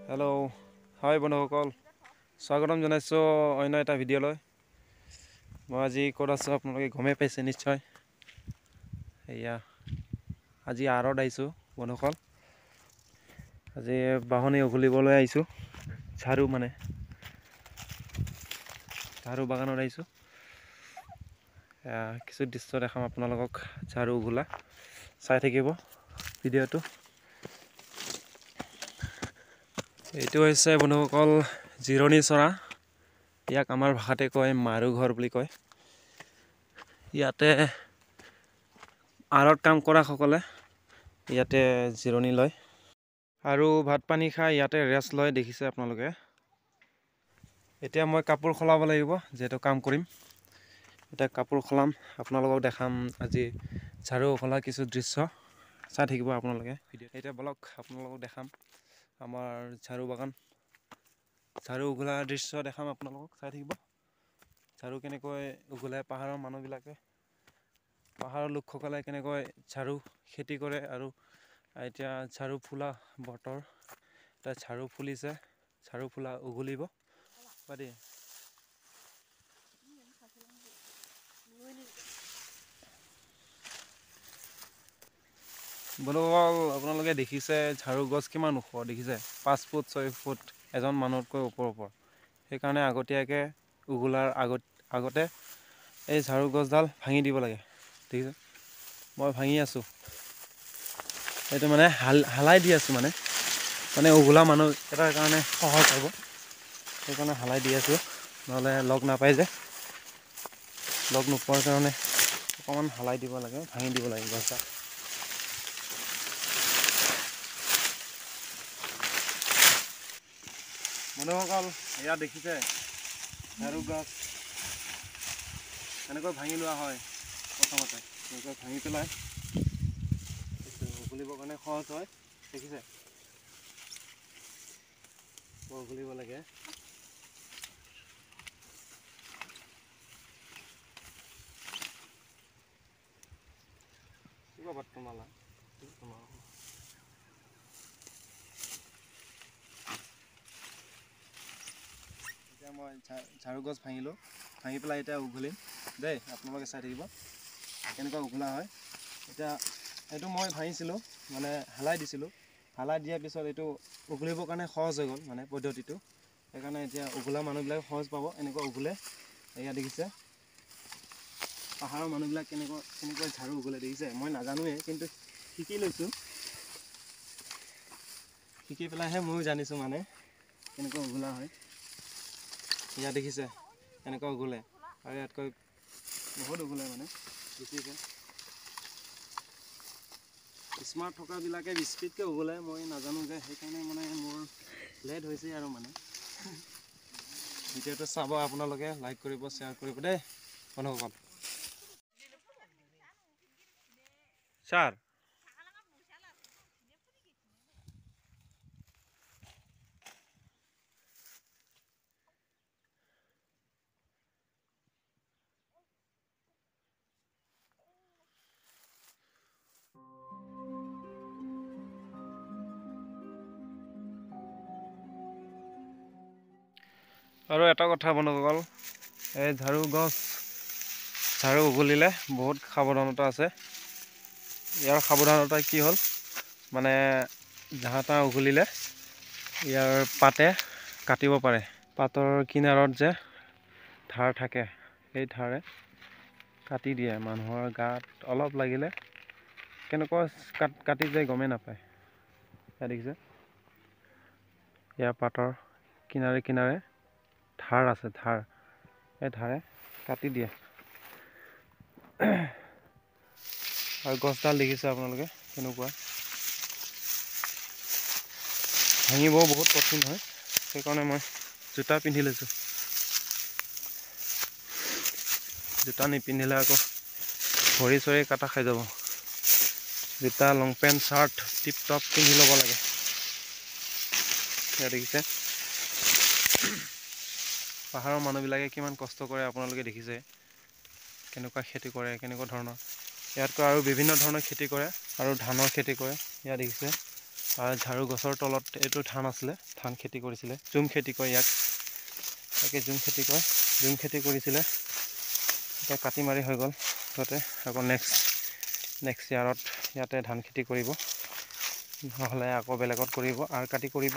Hello hi बंधुসকল स्वागतम जनाइছো অন্য এটা ভিডিঅ'লৈ মই আজি ক'ত আছো আপোনালোকে গমেই পাইছে নিশ্চয় এয়া আজি আৰত আইছো বন্ধুসকল আজি বাহনী উঘলিবলৈ আইছো ঝাৰু মানে ঝাৰু বাগানত আইছো কিছু দৃশ্য দেখাম আপোনালোকক ঝাৰু উঘলা চাই থাকিব ভিডিঅ'টো এইটো হৈছে বন্ধুসকল জিৰণি চৰা ইয়াক আমাৰ ভাষাতে কয় মাৰু ঘৰ বুলি কয় ইয়াতে আৰত কাম কৰা সকলে ইয়াতে জিৰণি লয় আৰু ভাত পানী খাই ইয়াতে ৰেষ্ট লয় দেখিছে আপোনালোকে এতিয়া মই কাপোৰ খলাব লাগিব যেটো কাম কৰিম এটা কাপোৰ খলাম আপোনালোকক দেখাম আজি ঝাৰু খলা কিছু দৃশ্য চাই থাকিব আপোনালোকে এটা ব্লগ আপোনালোকক দেখাম আমাৰ ঝাৰু বাগান ঝাৰু উঘলা দৃশ্য দেখাম আপোনালোকক চাই থাকিব ঝাৰু কেনেকৈ উঘলাই পাহাৰৰ মানুহবিলাকে পাহাৰৰ লোকসকলে কেনেকৈ ঝাৰু খেতি কৰে আৰু এতিয়া ঝাৰু ফুলা বতৰ এটা ঝাৰু ফুলিছে ঝাৰু ফুলা উঘলিব পাৰি বন্ধুসকল আপোনালোকে দেখিছে ঝাৰু গছ কিমান ওখ দেখিছে 5 ফুট 6 ফুট এজন মানুহতকৈ ওপৰ সেইকাৰণে আগতীয়াকে উঘলাৰ আগতে এই ঝাৰু গছডাল ভাঙি দিব লাগে দেখিছে মই ভাঙি আছো এইটো মানে হালাই দি আছো মানে উঘলা মানুহ এটাৰ কাৰণে সহজ হ'ব সেইকাৰণে হালাই দি আছো নহলে লগ নাপায় যে লগ নোপোৱাৰ কাৰণে অকমান হালাই দিব লাগে ভাঙি দিব লাগে গছডাল বন্ধুসকল এয়া দেখিছে ঝাৰু গছ এনেকৈ ভাঙি লোৱা হয় প্ৰথমতে এনেকৈ ভাঙি পেলাই উঘলিবৰ কাৰণে সহজ হয় দেখিছে উঘলিব লাগে কিবা বাট তোমালা মই ঝাৰু গছ ভাঙিলো ভাঙি পেলাই এটা উঘলিম দেই আপোনালোকে চাই থাকিব কেনেকৈ উঘলা হয় এটা এইটো মই ভাঙিছিলো মানে হালাই দিছিলো হালাই দিয়াৰ পিছত এইটো উঘলিবৰ কাৰণে সহজ হৈ গ'ল মানে পদ্ধতিটো সেইকাৰণে এতিয়া উঘলা মানুহবিলাক সহজ পাব এনেকৈ উঘলে এয়া দেখিছে পাহাৰৰ মানুহবিলাক কেনেকৈ ঝাৰু উঘলে দেখিছে মই নাজানোৱে কিন্তু শিকি লৈছো শিকি পেলাইহে ময়ো জানিছো মানে কেনেকৈ উঘলা হয় ইয়া দেখিছে এনেকৈ উঘলে আৰু ইয়াতকৈ বহুত উঘলে মানে দেখিছে স্মাৰ্ট থকাবিলাকে স্পীডকৈ উঘলে মই নাজানো যে সেইকাৰণে মানে মোৰ লেট হৈছে আৰু মানে ভিডিঅ'টো চাব আপোনালোকে লাইক কৰিব শ্বেয়াৰ কৰিব দেই বন্ধুসকল ছাৰ আৰু এটা কথা বন্ধুসকল এই ঝাৰু গছ ঝাৰু উঘলিলে বহুত সাৱধানতা আছে ইয়াৰ সাৱধানতা কি হ'ল মানে জাহা তাহা উঘলিলে ইয়াৰ পাতে কাটিব পাৰে পাতৰ কিনাৰত যে ধাৰ থাকে সেই ধাৰে কাটি দিয়ে মানুহৰ গাত অলপ লাগিলে কেনেকুৱা কাটি যায় গমেই নাপায় এয়া দেখিছে ইয়াৰ পাতৰ কিনাৰে কিনাৰে ধাৰ আছে ধাৰ এই ধাৰে কাটি দিয়ে আৰু গছডাল দেখিছে আপোনালোকে কেনেকুৱা ভাঙিব বহুত কঠিন হয় সেইকাৰণে মই জোতা পিন্ধি লৈছো জোতা নিপিন্ধিলে আকৌ ভৰি চৰি কাটা খাই যাব জোতা লং পেণ্ট চাৰ্ট টিপ টপ পিন্ধি ল'ব লাগে এয়া দেখিছে পাহাৰৰ মানুহবিলাকে কিমান কষ্ট কৰে আপোনালোকে দেখিছে, কেনেকুৱা খেতি কৰে, কেনেকুৱা ধৰণৰ। ইয়াতকৈ আৰু বিভিন্ন ধৰণৰ খেতি কৰে আৰু ধানৰ খেতি কৰে। ইয়াত দেখিছে আৰু ঝাৰু গছৰ তলত এইটো ধান আছিলে, ধান খেতি কৰিছিলে, জুম খেতি কয় ইয়াক, তাকে জুম খেতি কয়। জুম খেতি কৰিছিলে, এতিয়া কাটি মাৰি হৈ গ'ল। তাতে আকৌ নেক্সট ইয়াৰত ইয়াতে ধান খেতি কৰিব, নহ'লে আকৌ বেলেগত কৰিব আৰু কাটি কৰিব,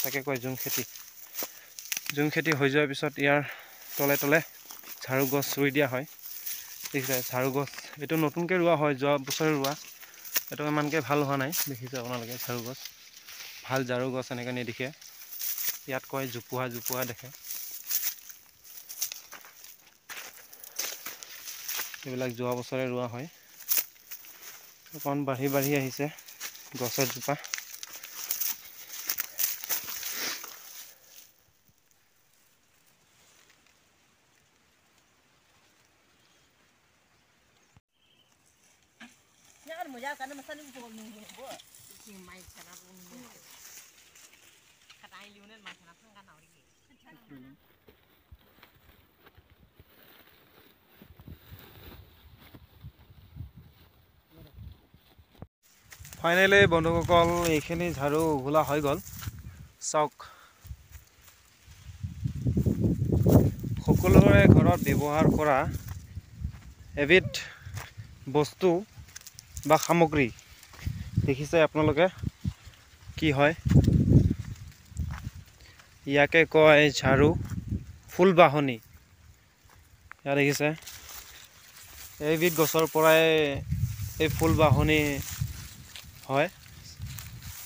তাকে কয় জুম খেতি। জুম খেতি হৈ যোৱাৰ পিছত ইয়াৰ তলে তলে ঝাৰু গছ ৰুই দিয়া হয়। দেখিছে ঝাৰু গছ এইটো নতুনকৈ ৰোৱা হয়, যোৱা বছৰে ৰোৱা, এইটো ইমানকৈ ভাল হোৱা নাই। দেখিছে আপোনালোকে ঝাৰু গছ, ভাল ঝাৰু গছ এনেকৈ নেদেখে, ইয়াত কয় জোপোহা দেখে। এইবিলাক যোৱা বছৰে ৰোৱা হয়। অকণ বাঢ়ি আহিছে গছৰ জোপা। ফাইনেলি বন্ধুসকল এইখিনি ঝাৰু ঘোলা হৈ গ'ল। চাওক, সকলোৰে ঘৰত ব্যৱহাৰ কৰা এবিধ বস্তু বা সামগ্ৰী, দেখিছে আপোনালোকে কি হয়, ইয়াকে কয় ঝাৰু, ফুল বাহনি। ইয়াত দেখিছে এইবিধ গছৰ পৰাই এই ফুল বাহনি হয়।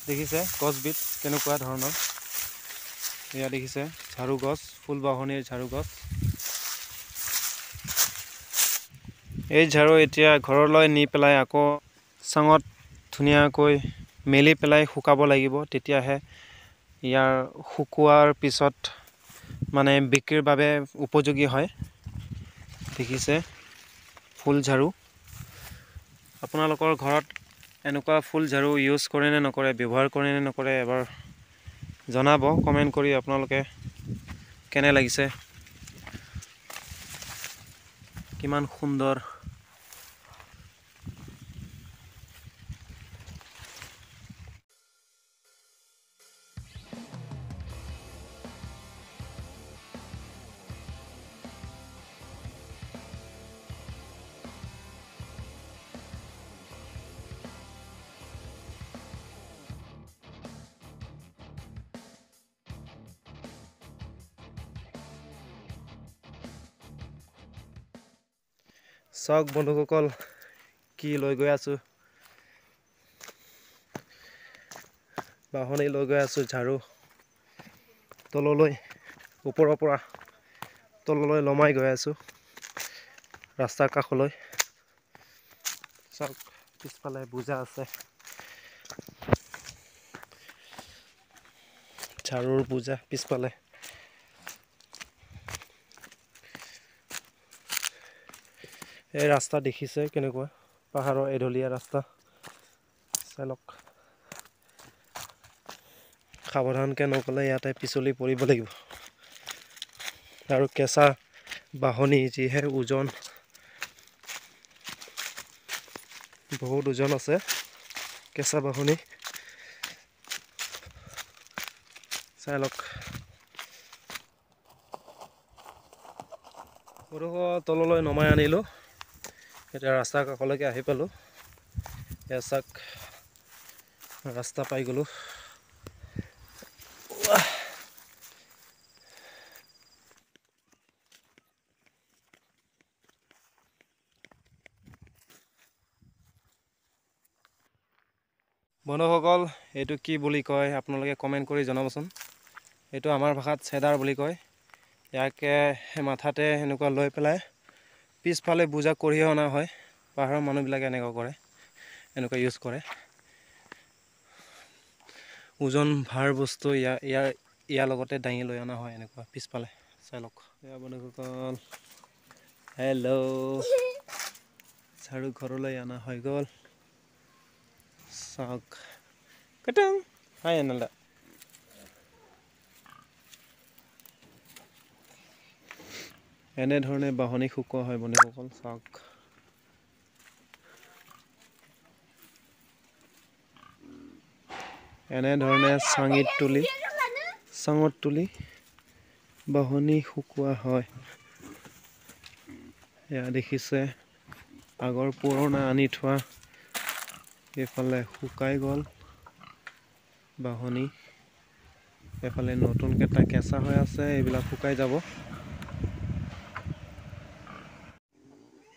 দেখিছে গছবিধ কেনেকুৱা ধৰণৰ, এয়া দেখিছে ঝাৰু গছ, ফুল বাহনিৰ ঝাৰু গছ। এই ঝাৰু এতিয়া ঘৰলৈ নি পেলাই আকৌ চাঙত ধুনীয়াকৈ মেলি পেলাই শুকাব লাগিব, তেতিয়াহে ইয়াৰ শুকোৱাৰ পিছত মানে বিক্ৰীৰ বাবে উপযোগী হয়। দেখিছে ফুল ঝাৰু। আপোনালোকৰ ঘৰত এনেকুৱা ফুল ঝাৰু ইউজ কৰে নে নকৰে, ব্যৱহাৰ কৰে নে নকৰে, এবাৰ জনাব কমেণ্ট কৰি আপোনালোকে কেনে লাগিছে, কিমান সুন্দৰ। চাওক বন্ধুসকল কি লৈ গৈ আছোঁ, বাহনি লৈ গৈ আছোঁ, ঝাৰু তললৈ, ওপৰৰ পৰা তললৈ নমাই গৈ আছোঁ ৰাস্তাৰ কাষলৈ। চাওক পিছফালে বোজা আছে, ঝাৰুৰ বোজা পিছফালে। এই ৰাস্তা দেখিছে কেনেকুৱা, পাহাৰৰ এঢলীয়া ৰাস্তা, চাই লওক। সাৱধানকৈ নগ'লে ইয়াতে পিছলি পৰিব লাগিব। আৰু কেঁচা বাহনি যিহে ওজন, বহুত ওজন আছে কেঁচা বাহনি, চাই লওক। তললৈ নমাই আনিলোঁ, এতিয়া ৰাস্তাৰ কাষলৈকে আহি পালোঁ। এয়া চাওক ৰাস্তা পাই গ'লোঁ। বন্ধুসকল এইটো কি বুলি কয় আপোনালোকে কমেণ্ট কৰি জনাবচোন। এইটো আমাৰ ভাষাত চেদাৰ বুলি কয়। ইয়াকে মাথাতে এনেকুৱা লৈ পেলাই পিছফালে বোজা কঢ়িয়াই অনা হয়। পাহাৰৰ মানুহবিলাকে এনেকুৱা কৰে, এনেকুৱা ইউজ কৰে। ওজন ভাৰ বস্তু ইয়াৰ লগতে দাঙি লৈ অনা হয়, এনেকুৱা পিছফালে। চাই লওক এয়া বন্ধুসকল, হেল্ল', ঝাৰু ঘৰলৈ অনা হৈ গ'ল। চাওক কটং হাই আনন্দা। এনেধৰণে বাহনি শুকোৱা হয় বন্ধুসকল, চাওক। এনেধৰণে চাঙত তুলি বাহনি শুকোৱা হয়। এয়া দেখিছে আগৰ পুৰণা আনি থোৱা, এইফালে শুকাই গ'ল বাহনি, এফালে নতুনকৈ এটা কেঁচা হৈ আছে, এইবিলাক শুকাই যাব।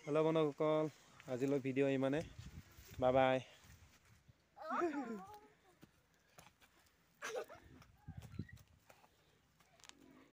হেল্ল' বন্ধুসকল, আজিলৈ ভিডিঅ' ইমানে, বাই বাই।